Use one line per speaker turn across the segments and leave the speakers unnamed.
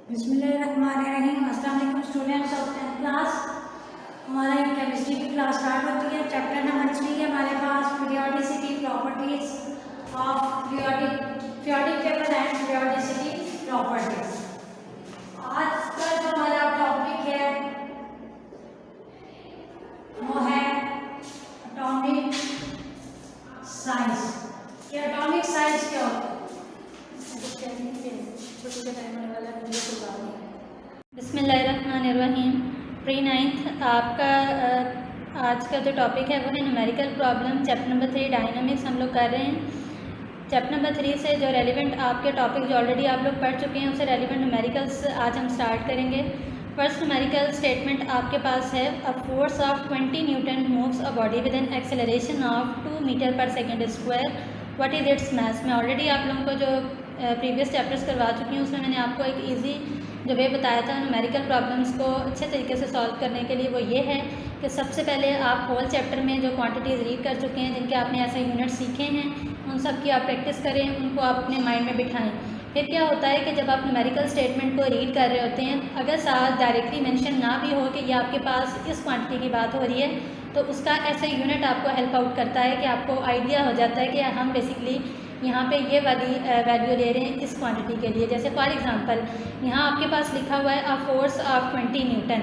बिस्मिल्लाहिर्रहमानिर्रहीम। अस्सलाम वालेकुम स्टूडेंट्स ऑफ 10th क्लास। हमारा एक केमिस्ट्री की क्लास स्टार्ट होती है। चैप्टर नंबर 3 है हमारे पास, periodicity properties of periodic table and periodicity properties. आज का जो हमारा टॉपिक है वो है एटॉमिक साइज। कि एटॉमिक साइज क्या होता है?
बिस्मिल्लाहिर्रहमानिर्रहीम। प्री 9th आपका आज का जो टॉपिक है वो है numerical problem, chapter number 3 dynamics हम लोग कर रहे हैं। चैप्टर नंबर 3 से जो रेलिवेंट आपके टॉपिक जो ऑलरेडी आप लोग पढ़ चुके हैं उससे रेलिवेंट न्यूमेरिकल्स आज हम स्टार्ट करेंगे। फर्स्ट न्यूमेरिकल स्टेटमेंट आपके पास है, a force of 20 newton moves a body with an acceleration of 2 metre per second square, what is its mass. मैं ऑलरेडी आप लोगों को जो प्रीवियस चैप्टर्स करवा चुकी हूँ उसमें मैंने आपको एक ईजी जो वे बताया था न्यूमेरिकल प्रॉब्लम्स को अच्छे तरीके से सॉल्व करने के लिए। वो ये है कि सबसे पहले आप होल चैप्टर में जो क्वांटिटीज़ रीड कर चुके हैं, जिनके आपने ऐसे यूनिट सीखे हैं, उन सब की आप प्रैक्टिस करें, उनको आप अपने माइंड में बिठाएं। फिर क्या होता है कि जब आप न्यूमेरिकल स्टेटमेंट को रीड कर रहे होते हैं, अगर साथ डायरेक्टली मेंशन ना भी हो कि ये आपके पास इस क्वांटिटी की बात हो रही है, तो उसका ऐसे यूनिट आपको हेल्प आउट करता है कि आपको आइडिया हो जाता है कि हम बेसिकली यहाँ पे ये वाली वैल्यू ले रहे हैं इस क्वांटिटी के लिए। जैसे फॉर एग्जांपल यहाँ आपके पास लिखा हुआ है अ फोर्स ऑफ 20 न्यूटन,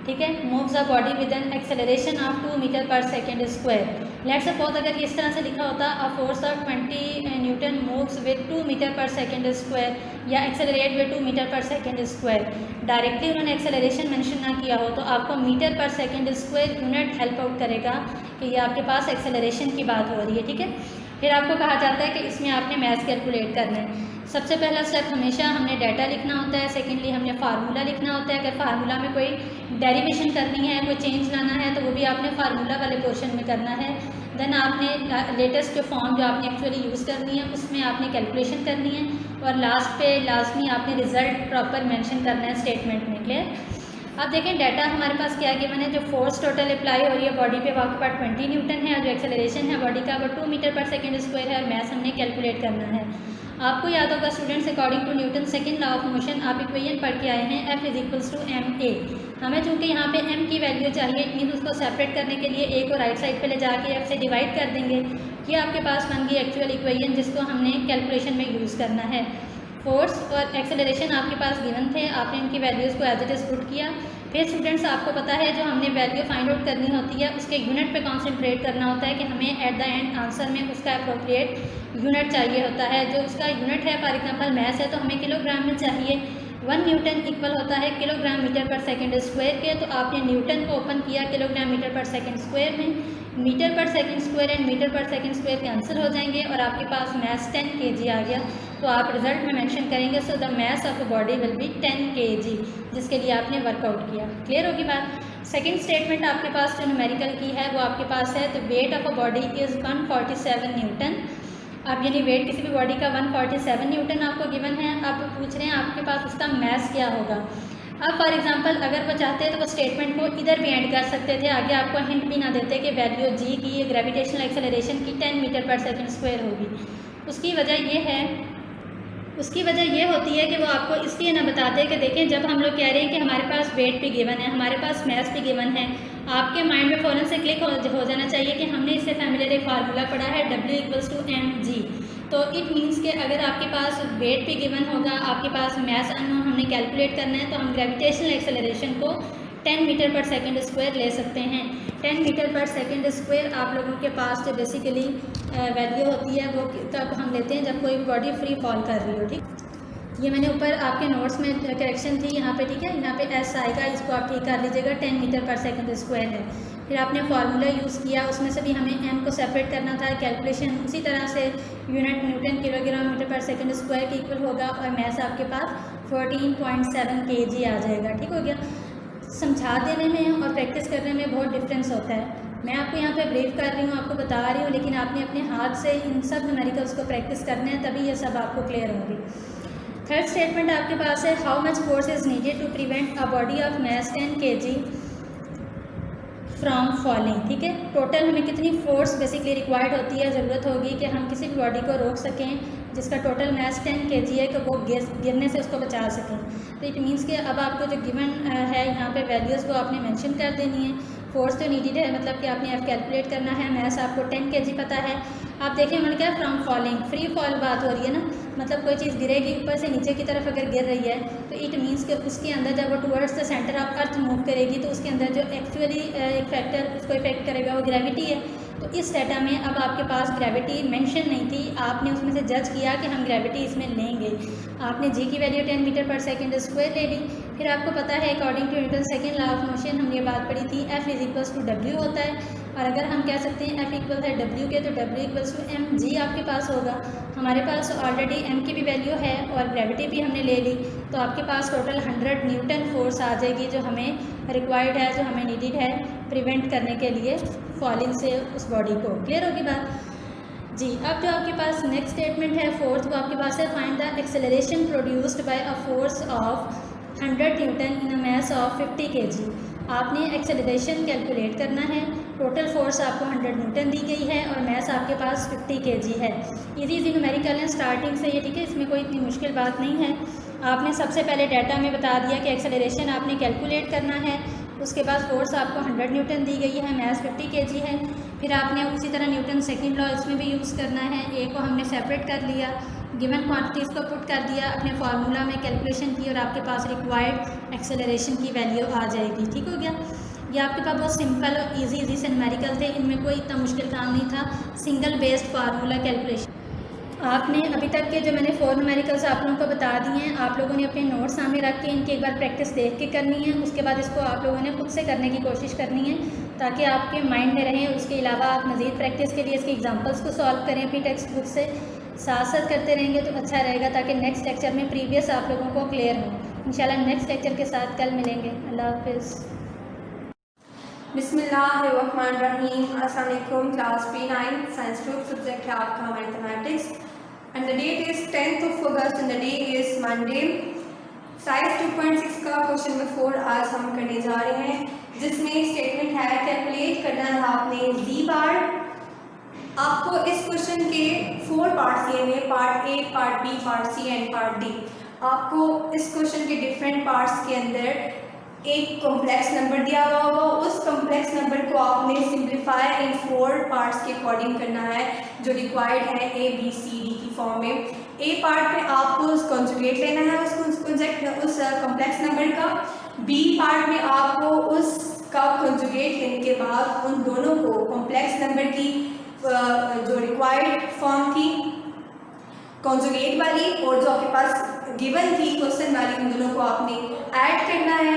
ठीक है, moves a body with an acceleration of 2 metre per second square. Let's suppose अगर इस तरह से लिखा होता a force of 20 newton moves with 2 metre per second square या accelerate with 2 metre per second square, directly उन्होंने एक्सेलरेशन मेंशन ना किया हो तो आपको metre per second square unit help out करेगा कि ये आपके पास एक्सेलरेशन की बात हो रही है, ठीक है। फिर आपको कहा जाता है कि इसमें आपने मैथ कैलकुलेट करना है। सबसे पहला स्टेप हमेशा हमने डाटा लिखना होता है, सेकेंडली हमने फार्मूला लिखना होता है। अगर फार्मूला में कोई डेरिवेशन करनी है, कोई चेंज लाना है, तो वो भी आपने फार्मूला वाले पोर्शन में करना है। देन आपने लेटेस्ट जो फॉर्म जो आपने एक्चुअली यूज़ करनी है उसमें आपने कैलकुलेशन करनी है, और लास्ट में आपने रिजल्ट प्रॉपर मेंशन करना है स्टेटमेंट में। क्लियर? अब देखें डाटा हमारे पास क्या गिवन है। जो फोर्स टोटल अप्लाई हो रही है बॉडी पे वो आपके पास 20 न्यूटन है, और जो एक्सेलरेशन है बॉडी का वो 2 मीटर पर सेकेंड स्क्वायर है, और मैथ हमने कैलकुलेट करना है। आपको याद होगा students, according to newton second law of motion आप इक्वेशन पढ़ के आए हैं, F is to M A. हमें चूँकि यहाँ पे m की वैल्यू चाहिए, इट मीन उसको सेपरेट करने के लिए a को राइट साइड पे ले जाके f से डिवाइड कर देंगे। ये आपके पास बन गई एक्चुअल इक्वेशन जिसको हमने कैलकुलेशन में यूज़ करना है। फोर्स और एक्सेलरेशन आपके पास गिवन थे, आपने इनकी वैल्यूज़ को एज इट इज़ पुट किया। फिर स्टूडेंट्स आपको पता है जो हमने वैल्यू फाइंड आउट करनी होती है उसके यूनिट पे कंसंट्रेट करना होता है कि हमें एट द एंड आंसर में उसका अप्रोप्रिएट यूनिट चाहिए होता है। जो उसका यूनिट है फॉर एग्जांपल मैथ है तो हमें किलोग्राम में चाहिए। 1 न्यूटन इक्वल होता है kilogram metre per second square के, तो आपने न्यूटन को ओपन किया kilogram metre per second square में, metre per second square and metre per second square cancel हो जाएंगे और आपके पास मैथ 10 kg आ गया। तो आप रिजल्ट में मेंशन करेंगे so the mass of a body will be 10 kg, जिसके लिए आपने वर्कआउट किया। क्लियर होगी बात? सेकंड स्टेटमेंट आपके पास जो न्यूमेरिकल की है वो आपके पास है, तो weight of a body is 147 Newton. अब यानी वेट किसी भी बॉडी का 147 न्यूटन आपको गिवन है। अब पूछ रहे हैं आपके पास उसका मास क्या होगा। अब फॉर एग्जांपल अगर वो चाहते हैं तो वो स्टेटमेंट को इधर भी एंड कर सकते थे, आगे आपको हिंट भी ना देते कि वैल्यू जी की ग्रेविटेशनल एक्सेलरेशन की 10 मीटर पर सेकेंड स्क्वायर होगी। उसकी वजह ये होती है कि वो आपको इसलिए ना बताते कि देखें जब हम लोग कह रहे हैं कि हमारे पास वेट भी गिवन है, हमारे पास मैथ भी गिवन है, आपके माइंड में फ़ौरन से क्लिक हो जाना चाहिए कि हमने इससे फैमिलियर एक फार्मूला पढ़ा है W=mg। तो इट मीन्स कि अगर आपके पास वेट भी गिवन होगा, आपके पास मैथ अननोन हमने कैलकुलेट करना है, तो हम ग्रेविटेशनल एक्सेलरेशन को 10 मीटर पर सेकेंड स्क्वायर ले सकते हैं। 10 मीटर पर सेकेंड स्क्वायर आप लोगों के पास जो बेसिकली वैल्यू होती है वो तब हम लेते हैं जब कोई बॉडी फ्री फॉल कर रही हो। ठीक, ये मैंने ऊपर आपके नोट्स में करेक्शन थी यहाँ पे, ठीक है, यहाँ पे एस आएगा, इसको आप ठीक कर लीजिएगा। 10 मीटर पर सेकेंड स्क्वायर है। फिर आपने फार्मूला यूज़ किया, उसमें से भी हमें m को सेपरेट करना था। कैलकुलेशन उसी तरह से unit Newton kilogram metre per second square के इक्वल होगा, और मैथ आपके पास 14.7 kg आ जाएगा। ठीक हो गया? समझा देने में और प्रैक्टिस करने में बहुत डिफरेंस होता है। मैं आपको यहाँ पे ब्रीफ कर रही हूँ, आपको बता रही हूँ, लेकिन आपने अपने हाथ से इन सब न्यूमेरिकल्स को प्रैक्टिस करना है, तभी ये सब आपको क्लियर होंगे। थर्ड स्टेटमेंट आपके पास है, how much force is needed to prevent a body of mass 10 kg from falling. ठीक है, टोटल हमें कितनी फोर्स बेसिकली रिक्वायर्ड होती है, ज़रूरत होगी कि हम किसी भी बॉडी को रोक सकें जिसका टोटल मास 10 kg है, कि वो गिरने से उसको बचा सकें। तो इट मीन्स कि अब आपको जो गिवन है यहाँ पे वैल्यूज़ वो आपने मेंशन कर देनी है। फोर्स तो नीडेड है, मतलब कि आपने एफ कैलकुलेट करना है, मास आपको 10 kg पता है। आप देखिए मैंने क्या फ्रॉम फॉलिंग, फ्री फॉल बात हो रही है ना, मतलब कोई चीज़ गिरेगी ऊपर से नीचे की तरफ अगर गिर रही है तो इट मीन्स कि उसके अंदर जब वो towards the centre of earth move करेगी तो उसके अंदर जो एक्चुअली एक फैक्टर उसको इफेक्ट करेगा वो ग्रेविटी है। तो इस डाटा में अब आपके पास ग्रेविटी मेंशन नहीं थी, आपने उसमें से जज किया कि हम ग्रेविटी इसमें लेंगे। आपने जी की value 10 metre per second square ले ली। फिर आपको पता है according to newton second law of motion हमने ये बात पढ़ी थी, F इज W होता है। और अगर हम कह सकते हैं F इक्वल है W के, तो W equals to M G आपके पास होगा। हमारे पास ऑलरेडी M की भी वैल्यू है और ग्रेविटी भी हमने ले ली, तो आपके पास टोटल 100 न्यूटन फोर्स आ जाएगी जो हमें रिक्वायर्ड है, जो हमें नीडेड है प्रिवेंट करने के लिए फॉलिंग से उस बॉडी को। क्लियर होगी बात जी। अब जो आपके पास नेक्स्ट स्टेटमेंट है फोर्थ, वो आपके पास है find the acceleration produced by a force of 100 Newton in a mass of 50 kg। आपने एक्सेलरेशन कैलकुलेट करना है। टोटल फोर्स आपको 100 न्यूटन दी गई है और मास आपके पास 50 kg है। इजी न्यूमेरिकल है स्टार्टिंग से ये, ठीक है, इसमें कोई इतनी मुश्किल बात नहीं है। आपने सबसे पहले डाटा में बता दिया कि एक्सेलरेशन आपने कैलकुलेट करना है, उसके बाद फोर्स आपको 100 न्यूटन दी गई है, मास 50 kg है। फिर आपने उसी तरह न्यूटन सेकेंड लॉ इसमें भी यूज़ करना है। ए को हमने सेपरेट कर लिया, गिवन क्वांटिटीज़ को पुट कर दिया, अपने फार्मूला में कैलकुलेशन की और आपके पास रिक्वायर्ड एक्सेलरेशन की वैल्यू आ जाएगी। ठीक हो गया। ये आपके पास बहुत सिंपल और इजी से न्यूमेरिकल थे, इनमें कोई इतना मुश्किल काम नहीं था, सिंगल बेस्ड फार्मूला कैलकुलेशन। आपने अभी तक के जो मैंने 4 न्यूमेरिकल्स आप लोगों को बता दिए हैं, आप लोगों ने अपने नोट्स सामने रख के इनकी एक बार प्रैक्टिस देख के करनी है। उसके बाद इसको आप लोगों ने खुद से करने की कोशिश करनी है ताकि आपके माइंड में रहें। उसके अलावा आप मज़ीद प्रैक्टिस के लिए इसके एग्जांपल्स को सॉल्व करें अपनी टेक्स्ट बुक से, साथ साथ करते रहेंगे तो अच्छा रहेगा, ताकि नेक्स्ट लेक्चर में प्रीवियस आप लोगों को क्लियर हो। इंशाल्लाह नेक्स्ट लेक्चर के साथ कल मिलेंगे। अल्लाह हाफिज़।
बिस्मिल्लाहिर्रहमानिर्रहीम। अस्सलाम वालेकुम। Class P9 science group, subject है आपका mathematics and the date is 10th of August and the day is Monday. Science 2.6 का क्वेश्चन नंबर 4 आज हम करने जा रहे हैं, जिसमें स्टेटमेंट है कैलकुलेट करना है आपने जी बार। आपको इस क्वेश्चन के 4 पार्ट्स दिए हुए, part A, part B, part C and part D. आपको इस क्वेश्चन के डिफरेंट पार्ट्स के अंदर एक कॉम्प्लेक्स नंबर दिया हुआ होगा, उस कॉम्प्लेक्स नंबर को आपने सिंप्लीफाई इन 4 पार्ट्स के अकॉर्डिंग करना है जो रिक्वायर्ड है ए बी सी डी की फॉर्म में। ए पार्ट में आपको कॉन्जुगेट लेना है उस कॉम्प्लेक्स नंबर का। बी पार्ट में आपको उसका कॉन्जुगेट लेने के बाद उन दोनों को कॉम्प्लेक्स नंबर की जो रिक्वायर्ड फॉर्म थी कॉन्जुगेट वाली और जो आपके पास गिवन थी क्वेश्चन वाली, उन दोनों को आपने ऐड करना है।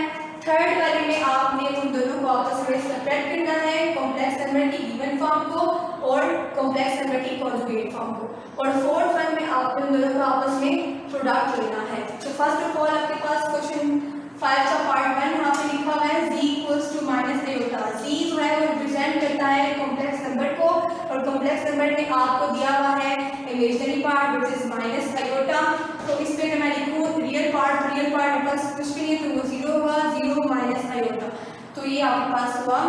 थर्ड वाले में आपने उन दोनों को आपस में सेपरेट करना है, कॉम्प्लेक्स नंबर की गिवन फॉर्म को और कॉम्प्लेक्स नंबर की कॉन्जुगेट फॉर्म को। और फोर्थ वन में आपने उन दोनों को आपस में प्रोडक्ट लेना है। तो फर्स्ट ऑफ ऑल आपके पास क्वेश्चन 5 का पार्ट 1 यहाँ पे लिखा हुआ है z equals to minus iota. z जो है वो रिप्रेजेंट करता है कॉम्प्लेक्स नंबर को और कॉम्प्लेक्स नंबर में आपको दिया हुआ है imaginary part which is minus iota. तो इस पे मैं लिखूँ रियल पार्ट मेरे पास कुछ भी नहीं, तो वो 0 होगा, 0 माइनस आयोटा। तो ये आपके पास हुआ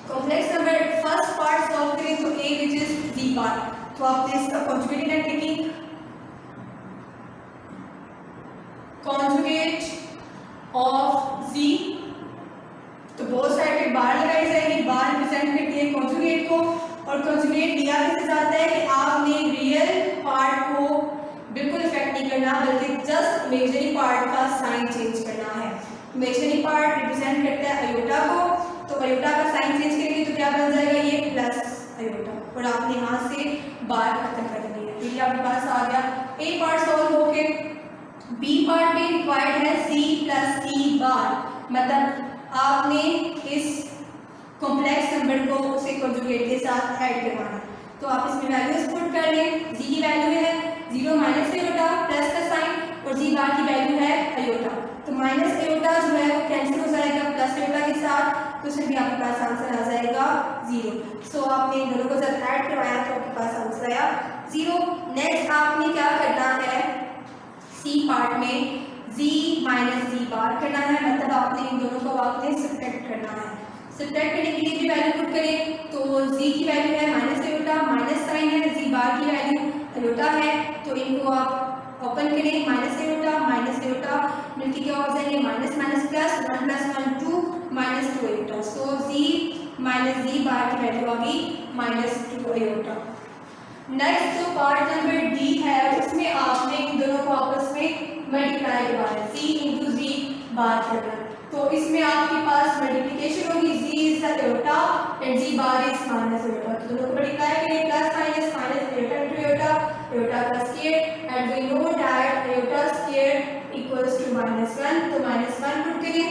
complex number. First part solve करें तो a which is z part, तो आपने इसका conjugate technique conjugate of z, तो बोथ साइड पे बार लगाई जाएगी, बार रिप्रेजेंट करती है कॉन्जुगेट को। और कॉन्जुगेट दिया कैसे जाता है कि आपने रियल पार्ट को बिल्कुल इफेक्ट नहीं करना, बल्कि जस्ट इमेजिनरी पार्ट का साइन चेंज करना है। इमेजिनरी पार्ट रिप्रेजेंट करता है आयोटा को, तो आयोटा का साइन चेंज करेंगे तो क्या बन जाएगा, ये प्लस आयोटा, और आपने यहाँ से बार खत्म कर देनी है। तो ये आपके पास आ गया ए पार्ट सॉल्व हो के। बी पार्ट में रिक्वायर्ड है c प्लस सी बार, मतलब आपने इस कॉम्प्लेक्स नंबर को उसे कॉन्जुगेट के साथ ऐड करवाना। तो आप इसमें वैल्यूज पुट कर लें। z की वैल्यू है 0 माइनस आयोटा प्लस का साइन और z बार की वैल्यू है आयोटा। तो माइनस आयोटा जो है वो कैंसिल हो जाएगा प्लस आयोटा के साथ, तो उसमें भी आपके पास आंसर आ जाएगा 0। सो आपने इन दोनों को जब ऐड करवाया तो आपके पास आंसर आया 0। नेक्स्ट आपने क्या करना है, सी पार्ट में z माइनस z बार करना है, मतलब आपने इन दोनों को आपने सब्ट्रैक्ट करना है। सब्ट्रैक्ट करने के लिए भी वैल्यू पुट करें तो z की वैल्यू है माइनस आयोटा, माइनस साइन है, z बार की वैल्यू आयोटा है, तो इनको आप ओपन करें, माइनस आयोटा मिलकर क्या हो जाएंगे माइनस माइनस प्लस, 1 + 1 2 -2 आयोटा। सो z माइनस z बार की वैल्यू आ गई -2 आयोटा। नेक्स्ट जो पार्ट नंबर डी है उसमें आपने इन दोनों को आपस में मल्टीप्लाई करवाना है, c इंटू z बार करना है। तो इसमें आपके पास मल्टीप्लिकेशन होगी, z is iota and z bar is minus iota, तो दोनों को मल्टीप्लाई करें, plus minus iota into iota का square and we know that iota square equals to -1, तो -1 पुट करें,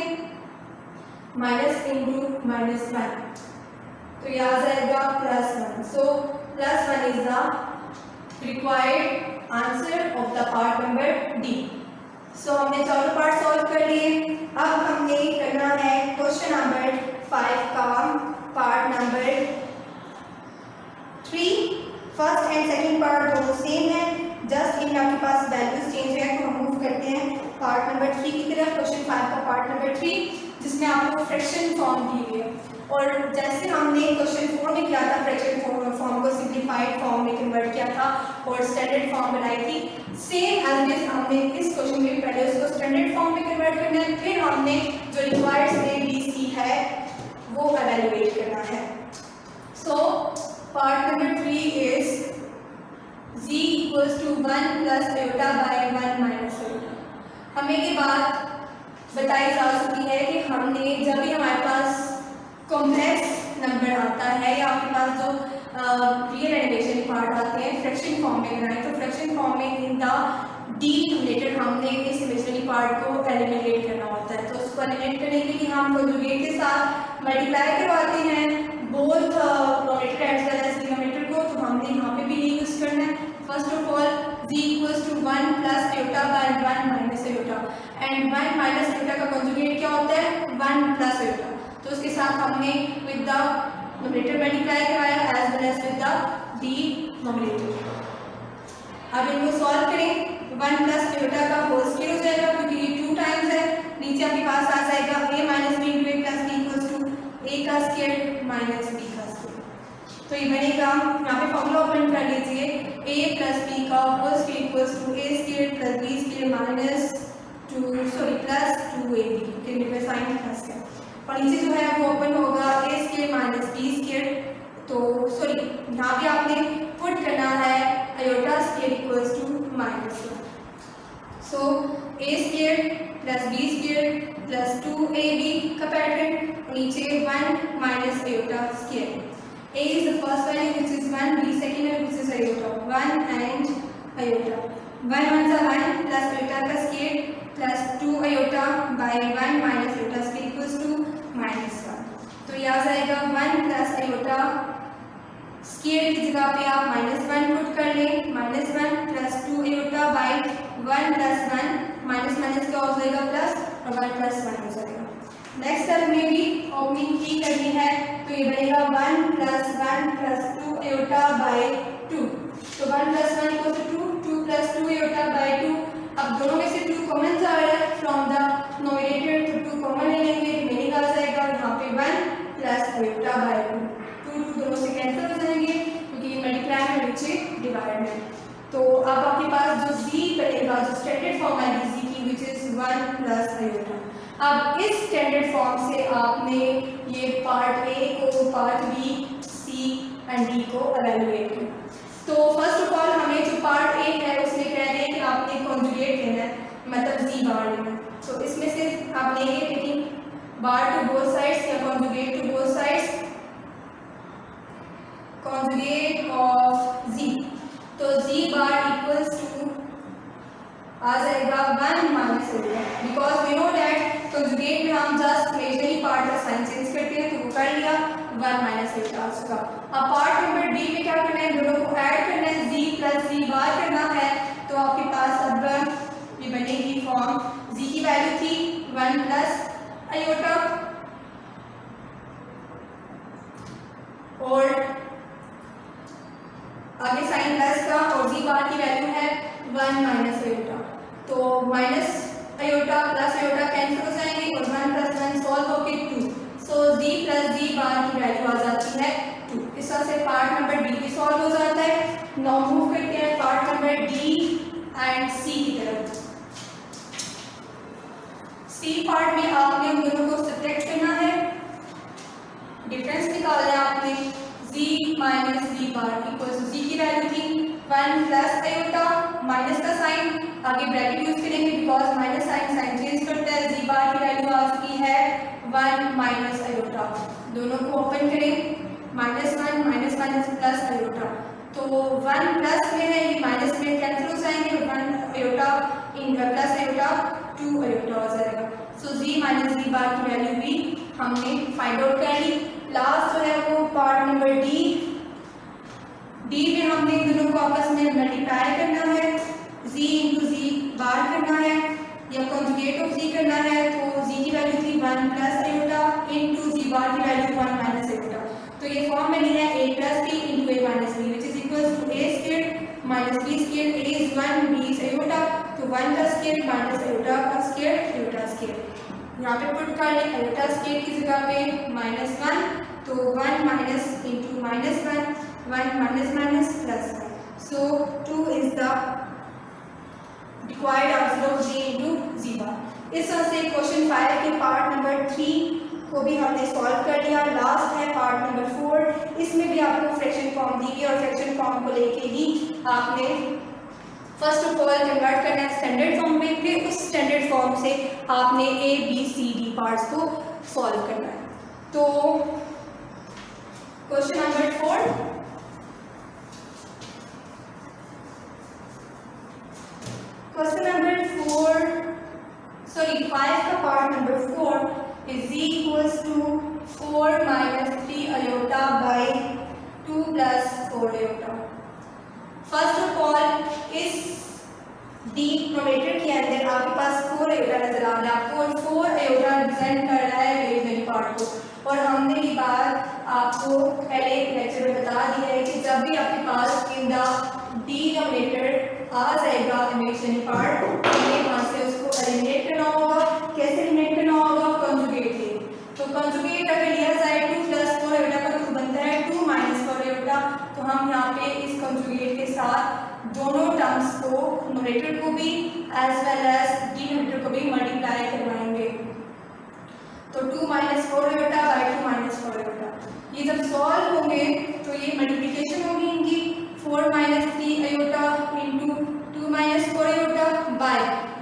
माइनस इंटू -1 तो ये आ जाएगा +1। So +1 is the required answer of the part number D. So हमने चारों पार्ट सॉल्व कर लिए। अब हमने करना है क्वेश्चन नंबर 5 का part number 3। First and second part दोनों सेम है, जस्ट इनमें आपके पास वैल्यूज चेंज है, तो हम मूव करते हैं पार्ट नंबर 3 की तरफ। क्वेश्चन 5 का पार्ट नंबर 3 जिसमें आपको फ्रैक्शन फॉर्म दी हुई है, और जैसे हमने क्वेश्चन 4 में किया था फ्रैक्शन फॉर्म को सिंप्लीफाइड फॉर्म में कन्वर्ट किया था और स्टैंडर्ड फॉर्म बनाई थी, सेम एज दिस हमने इस क्वेश्चन में पहले उसको स्टैंडर्ड फॉर्म में कन्वर्ट करना है, फिर हमने जो रिक्वायर्ड ABC है वो एवेल्युएट करना है। So part number 3 is z equals to 1 plus iota by 1 minus iota. हमें ये बात बताई जा चुकी है कि हमने जब भी हमारे पास कॉम्प्लेक्स नंबर आता है या आपके पास जो रियल एंड इमेजिनरी पार्ट आते हैं फ्रैक्शन फॉर्म में बनाए, तो फ्रैक्शन फॉर्म में इन द डिनोमिनेटर हमने इस इमेजिनरी पार्ट को एलिमिनेट करना होता है। तो उसको एलिमिनेट करने के लिए हम कॉन्जुगेट के साथ मल्टीप्लाई करवाते हैं both numerator as well as denominator को, तो हमने यहाँ पे भी ये यूज करना है। First of all z equals to 1 plus iota by 1 minus iota, and 1 minus iota का कॉन्जुगेट क्या होता है 1 प्लस आयोटा, तो उसके साथ हमने विद द न्यूमरेटर मल्टीप्लाई करवाया as well as with the denominator. अब इनको सॉल्व करें, 1 प्लस आयोटा का होल स्क्वायर हो जाएगा क्योंकि ये 2 टाइम्स है, नीचे आपके पास आ जाएगा a minus b into a plus b equals to a का स्क्वायर माइनस b का स्क्वायर। तो ये बनेगा, यहाँ पे फॉर्मूला ओपन कर लीजिए, a प्लस b का whole square equals to a square plus b square minus plus 2ab, क्योंकि मेरे साइन प्लस है, और नीचे जो है वो ओपन होगा a square minus b square, तो सॉरी यहाँ पे आपने पुट करना है iota square equals to -1। So a square plus b square plus 2ab का पैटर्न, नीचे 1 minus iota square. a is the first value which is 1, b second value which is iota, 1 and iota, 1 1 is 1 plus iota का square plus 2 iota by 1 minus iota square equals to -1। तो ये आ जाएगा 1 plus iota square की जगह पे आप -1 put कर लें, -1 plus 2 iota by 1 plus 1 minus minus क्या हो जाएगा प्लस, और 1 प्लस 1 हो जाएगा। नेक्स्ट टर्म में भी ओपनिंग की करनी है, तो ये बनेगा 1 प्लस 2 आयोटा बाय 2, तो 1 plus 1 equal to 2, 2 plus 2 iota by 2। अब दोनों में से 2 कॉमन जा रहा है फ्रॉम द नोमिनेटर, तो 2 कॉमन ले लेंगे, रिमेनिंग आ जाएगा यहाँ पे 1 प्लस आयोटा बाय 2, 2 दोनों से कैंसिल हो जाएंगे क्योंकि मल्टीप्लाई में नीचे डिवाइड में। तो अब आपके पास जो z बनेगा, जो स्टैंडर्ड फॉर्म है z की विच इज 1 प्लस आयोटा। अब इस स्टैंडर्ड फॉर्म से आपने ये पार्ट ए को, part B, C and D को एवेल्युएट करना। तो फर्स्ट ऑफ ऑल हमें जो पार्ट ए है उसमें कह रहे हैं कि आपने कॉन्जुगेट लेना है, मतलब जी बार लेना है, तो इसमें से आप लेंगे taking bar to both sides या conjugate to both sides, conjugate of G, तो जी बार इक्वल्स टू आ जाएगा 1 minus iota, because we know that conjugate में हम जस्ट इमेजिनरी पार्ट का साइन चेंज करते हैं, तो वो कर लिया 1 माइनस आयोटा उसका। अब पार्ट नंबर डी में क्या करना है, दोनों को ऐड करना है, जी प्लस जी बार करना है, तो आपके पास अब ये बनेगी फॉर्म, जी की वैल्यू थी 1 प्लस आयोटा और आगे साइन प्लस का, और जी बार की वैल्यू है 1 माइनस आयोटा, तो minus iota plus iota cancel हो जाएंगे और 1 प्लस 1 सॉल्व होके 2, सो सो z प्लस z बार की वैल्यू आ जाती है 2। इस तरह से पार्ट नंबर डी भी सॉल्व हो जाता है। नाउ मूव करते हैं पार्ट नंबर डी एंड सी की तरफ। सी पार्ट में आपने उन दोनों को सब्ट्रैक्ट करना है, डिफरेंस निकालना है आपने। z minus z bar equals to z की वैल्यू थी 1 प्लस आयोटा माइनस का साइन, आगे ब्रैकेट यूज करेंगे because minus sign sign change करता है। z बार की वैल्यू आ चुकी है 1 माइनस आयोटा। दोनों को ओपन करें, minus one minus minus plus iota, तो 1 प्लस में है ये माइनस में कैंसिल हो जाएंगे, 1 iota in plus iota 2 iota हो जाएगा। सो z माइनस z बार की वैल्यू भी हमने फाइंड आउट कर ली। लास्ट जो है वो पार्ट नंबर डी में हमने इन दोनों को आपस में मल्टीप्लाई करना है, z इंटू z बार करना है या कॉन्जुगेट ऑफ z करना है। तो z की वैल्यू थी 1 प्लस आयोटा इंटू z बार की वैल्यू 1 माइनस आयोटा। तो ये फॉर्म में लिया है a plus b into a minus b which is equal to a square minus b square. a is 1 b is iota, तो 1 का स्क्वायर माइनस आयोटा का square iota square. यहाँ पे पुट कर लें आयोटा स्क्वायर की जगह पे -1, तो 1 minus into -1 1 minus minus plus 1। So 2 is the required answer of z into z बार। इस तरह से क्वेश्चन 5 के पार्ट नंबर 3 को भी हमने सॉल्व कर लिया। लास्ट है पार्ट नंबर 4, इसमें भी आपको फ्रैक्शन फॉर्म दी गई और फ्रैक्शन फॉर्म को लेके ही आपने फर्स्ट ऑफ ऑल कन्वर्ट करना है स्टैंडर्ड फॉर्म में, फिर उस स्टैंडर्ड फॉर्म से आपने A B C D parts को सॉल्व करना है। तो क्वेश्चन नंबर 4, क्वेश्चन नंबर 5 का part number 4 is z equals to 4 minus 3 iota by 2 plus 4 iota. First of all इस डिनोमिनेटर के अंदर आपके पास 4 आयोटा नजर आ रहा है, आपको 4 आयोटा रिप्रेजेंट कर रहा है इमेजिनरी पार्ट को। और हमने ये बात आपको पहले लेक्चर में बता दिया है कि जब भी आपके पास इन द डिनोमिनेटर आ जाएगा इमेजिनरी पार्ट, हमें वहाँ से उसको एलिमिनेट करना होगा। कैसे एलिमिनेट करना होगा? कॉन्जुगेट से। तो कॉन्जुगेट अगर लिया जाए 2 प्लस 4 आयोटा का तो बनता है 2 माइनस 4 आयोटा। तो हम यहाँ पे इस कॉन्जुगेट के साथ दोनों टर्म्स को न्यूमरेटर को भी एज वेल एज डिनोमिनेटर को भी मल्टीप्लाई करवाएंगे। तो 2 minus 4 iota by 2 minus 4 iota, ये जब सॉल्व होंगे तो ये मल्टीप्लिकेशन होगी इनकी 4 minus 3 iota into 2 minus 4 iota by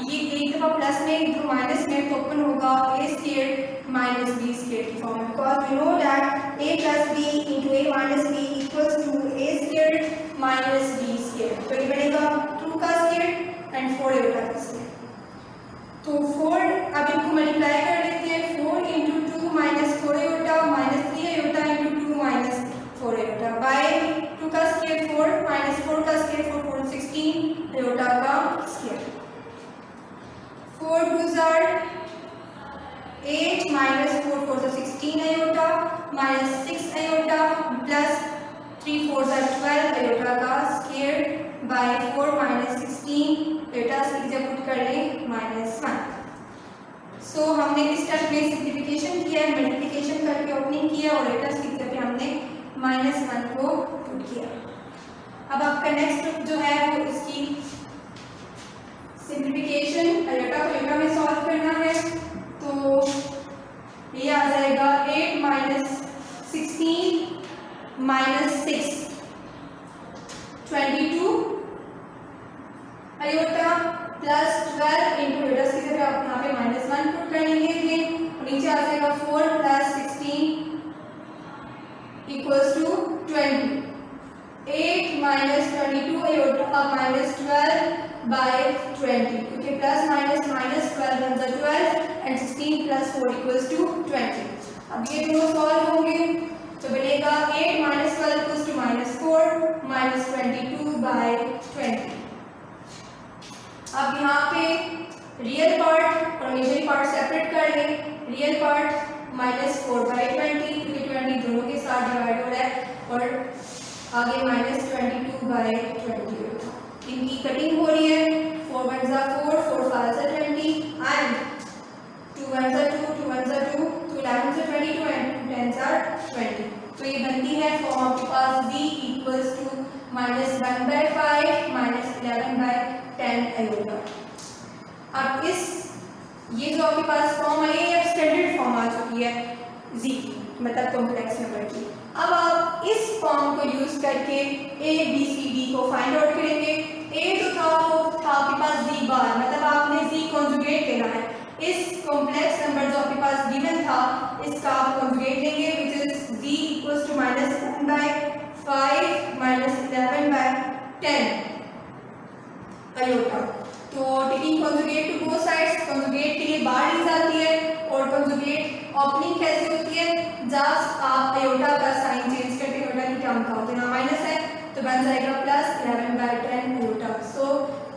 ये एक दफा प्लस में इंटू माइनस में तो ओपन होगा a square minus b square की फॉर्म में, because we know that a plus b into a minus b equals to a square minus b square. तो ये बनेगा 2 का स्क्वायर एंड 4 आयोटा का स्क्वायर। तो 4 अब इनको मल्टीप्लाई कर लेते हैं, 4 into 2 minus 4 iota minus 3 iota into 2 minus 4 iota by 2 का स्क्वायर 4 माइनस 4 का स्क्वायर 4 4 16 आयोटा का square. 4 2s are 8 minus 4 4 16 iota minus 6 iota plus 3 4s are 12 iota का स्क्वायर बाई 4 माइनस 16 आयोटा से जब पुट कर लें -1। सो हमने इस स्टेप में सिंप्लीफिकेशन किया है, मल्टीप्लिकेशन करके ओपनिंग किया और आयोटा की जगह पे हमने -1 को पुट किया। अब आपका नेक्स्ट जो है वो इसकी सिंप्लीफिकेशन आयोटा को आयोटा में सॉल्व करना है। तो ये आ जाएगा 8 minus 16 minus 6 22 iota plus 12 into iota की जगह आप यहाँ पे -1 पुट कर लेंगे थे, नीचे आ जाएगा 4 plus 16 equals to 20। 8 minus 22 iota minus 12 by 20, क्योंकि प्लस माइनस माइनस 12 बन जाए 12 एंड 16 प्लस 4 इक्वल्स टू 20। अब ये दोनों सॉल्व होंगे तो बनेगा 8 minus 12 equals to -4 minus 22 by 20। अब यहाँ पे रियल पार्ट और इमेजिनरी पार्ट सेपरेट कर लें। रियल पार्ट -4 बाई 20 क्योंकि 20 दोनों के साथ डिवाइड हो रहा है और आगे -22 बाई 20। इनकी कटिंग हो रही है, 4 1 4 4 5 20 एंड 2 1 2 2 1 2 तो 11 से 22 एंड 10 आर 20, तो ये बनती है फॉर्म आपके पास z इक्वल्स टू -1/5 -11/10 आयोटा। अब इस ये जो आपके पास फॉर्म आई है ये स्टैंडर्ड फॉर्म आ चुकी है z की, मतलब कॉम्प्लेक्स नंबर की। अब आप इस फॉर्म को यूज करके a b c d को फाइंड आउट करेंगे। a तो था वो था आपके पास z बार, मतलब आपने z कॉन्जुगेट लेना है। इस कॉम्प्लेक्स नंबर जो आपके पास गिवन था इसका आप कॉन्जुगेट लेंगे which is z equals to -1/5 -11/10 iota. तो taking conjugate to both sides, conjugate के लिए बार ली जाती है और कॉन्जुगेट ओपनिंग कैसे होती है, जब आप आयोटा का साइन चेंज करके आयोटा की टर्म का होता है ना माइनस है तो बन जाएगा +11/10 आयोटा। सो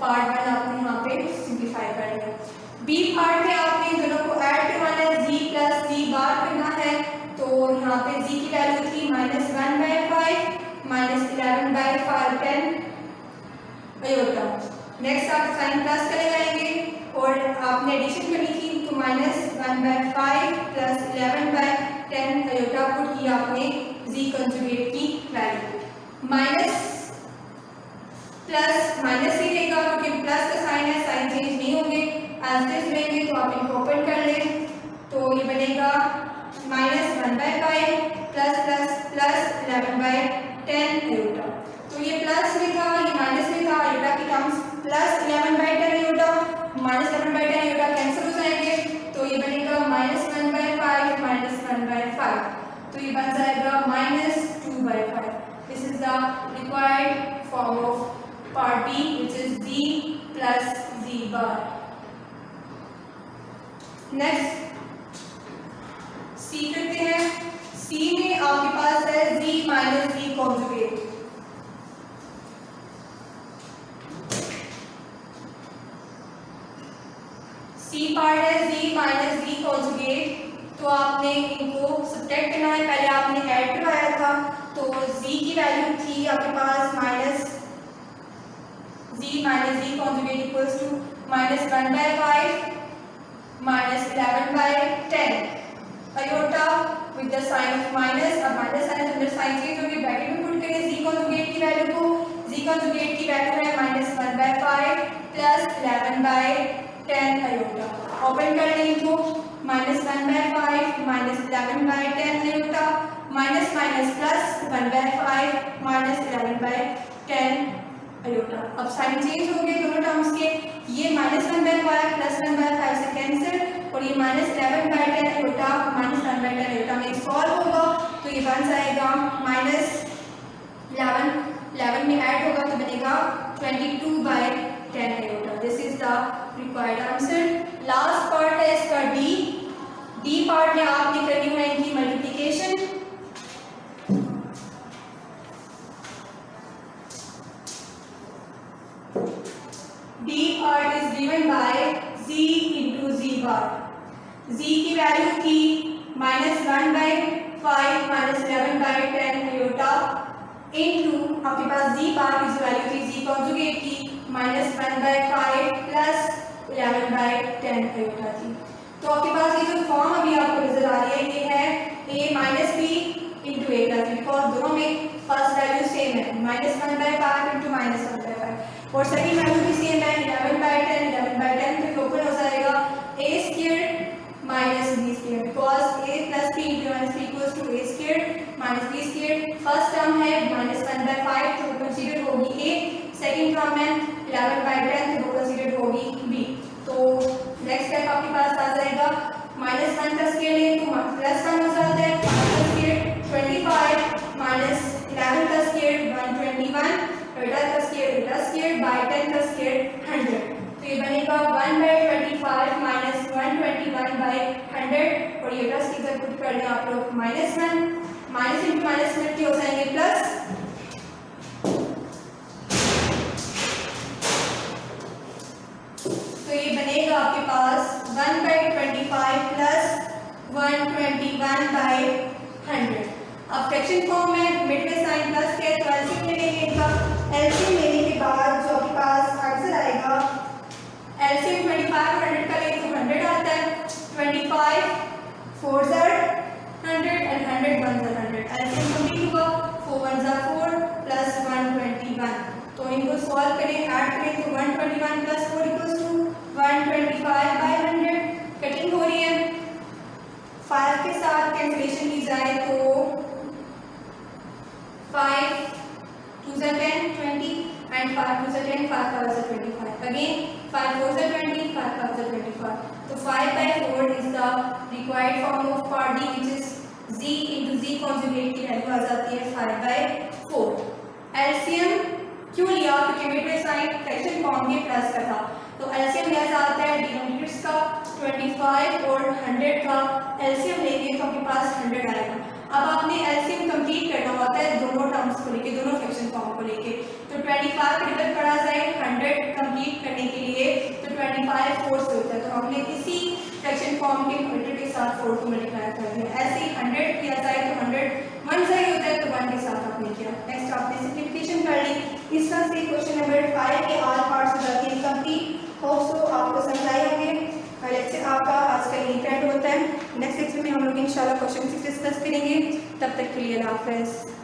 पार्ट 1 आपने यहाँ पे सिंप्लीफाई कर लिया। बी पार्ट में आपने दोनों को ऐड करवाना है, z प्लस z बार करना है, तो यहाँ पे z की वैल्यू थी -1/5 -11/10 आयोटा। नेक्स्ट आप साइन प्लस करे जाएंगे और आपने एडिशन करनी थी तो -1/5 + 11/10 आयोटा पुट किया आपने z कंजुगेट की वैल्यू। माइनस प्लस माइनस ही रहेगा क्योंकि प्लस का साइन है, साइन चेंज नहीं होंगे, एज इट इज रहेंगे। तो आप इनको ओपन कर लें तो ये बनेगा -1/5 +++ 11/10 आयोटा। तो ये प्लस में था ये माइनस में था, आयोटा की टर्म्स +11/10 आयोटा -11/10 आयोटा कैंसिल हो जाएंगे तो ये बनेगा -1/5 -1/5, तो ये बन जाएगा -2/5। This is the required form of part B which is z plus z bar. Next C करते हैं। सी में आपके पास है z minus z conjugate. C part है z माइनस z कॉन्जुगेट, तो आपने इनको सब्ट्रैक्ट करना है। पहले आपने ऐड करवाया था तो z की वैल्यू थी आपके पास z minus z conjugate equals to -1/5 -11/10 iota with the sign of minus. अब माइनस साइन अंदर साइन चेंज होगी, ब्रैकेट में पुट करें z कॉन्जुगेट की वैल्यू को। z कॉन्जुगेट की वैल्यू है -1/5 + 11/10 आयोटा। ओपन कर लें इनको, -1/5 -11/10 iota minus minus plus 1/5 -11/10 iota. अब साइन चेंज हो गए दोनों टर्म्स के, ये -1/5 + 1/5 से कैंसिल और ये -11/10 आयोटा -1/10 आयोटा में सॉल्व होगा तो ये बन जाएगा -11 में ऐड होगा तो बनेगा 22/10 iota. This is the required answer. Last part है इसका डी पार्ट में आपने करनी है इनकी multiplication. D part is given by z into z bar। z की वैल्यू थी -1/5 -11/10 आयोटा इनटू आपके पास z बार की जो वैल्यू थी z कॉन्जुगेट की -1/5 + 11/10 आयोटा थी। तो आपके पास ये जो फॉर्म अभी आपको नजर आ रही है ये है a - b into a + b, because दोनों में फर्स्ट वैल्यू सेम है -1/5 into -1/5 और सेकंड वैल्यू भी सेम है 11/10 तो ओपन हो जाएगा a² - b² because a + b into -b equals to a² - b²। First term है -1/5 तो कंसीडर होगी a, सेकंड टर्म है 11/10 तो कंसीडर होगी b। तो नेक्स्ट स्टेप आपके पास आ जाएगा -1 का स्केयर लें तो प्लस 1 हो जाता है, 5 का स्केयर 25 -11 का स्केयर 121 का स्केयर बाय 10 का स्केयर 100। तो ये बनेगा 1/25 -121/100 और ये प्लस की जगह पुट कर लें आप लोग -1 माइनस इंटू माइनस मिलके हो जाएंगे प्लस। तो ये बनेगा आपके पास 1/25 + 121/100। अब फ्रैक्शन फॉर्म में मिड में साइन प्लस के तो एलसीएम ले लेंगे इनका। एलसीएम लेने के बाद जो आपके पास आंसर आएगा एलसीएम 25 और 100 का ले तो 100 आता है। 25 4 ज़र 100 1 100, एलसीएम कंप्लीट हुआ, 4 1 4 प्लस 121। तो इनको सॉल्व करें, ऐड करें तो 121 प्लस 4 इक्वल्स टू 125/100। कटिंग हो रही है, 5 के साथ कैंसिलेशन की जाए तो 5 2 10 20 and 5 2 10 5 5 25, again 5 4 20 5 5 25। तो 5/4 is the required form of part D, which is z into z conjugate की वैल्यू आ जाती है 5/4। एलसीएम क्यों लिया? क्योंकि मिड साइन फ्रैक्शन फॉर्म के प्लस का था, तो एलसीएम लिया जाता है डिनोमिनेटर्स का 25 और 100 का एलसीएम लेंगे तो आपके पास 100 आएगा। अब आपने एलसीएम कंप्लीट करना होता है दोनों टर्म्स को लेके, दोनों फ्रैक्शन फॉर्म को लेके, तो 25 का डिवाइड पड़ा जाए 100 कंप्लीट करने के लिए, तो 25 4 से होता है, तो हमने इसी फ्रैक्शन फॉर्म के न्यूमरेटर के साथ 4 को मल्टीप्लाई कर दिया। ऐसे ही 100 किया जाए तो 100 1 सही होता है, तो 1 के साथ आपने किया। नेक्स्ट आपने सिंप्लीफिकेशन कर ली। इस तरह से क्वेश्चन नंबर 5 के ऑल पार्ट्स हो जाते हैं कंप्लीट। होप सो आपको समझ आए होंगे। लेक्चर आपका आज का यही एंड होता है। नेक्स्ट लेक्चर में हम लोग इंशाल्लाह क्वेश्चन 6 डिस्कस करेंगे। तब तक के लिए अल्लाह हाफ़िज़।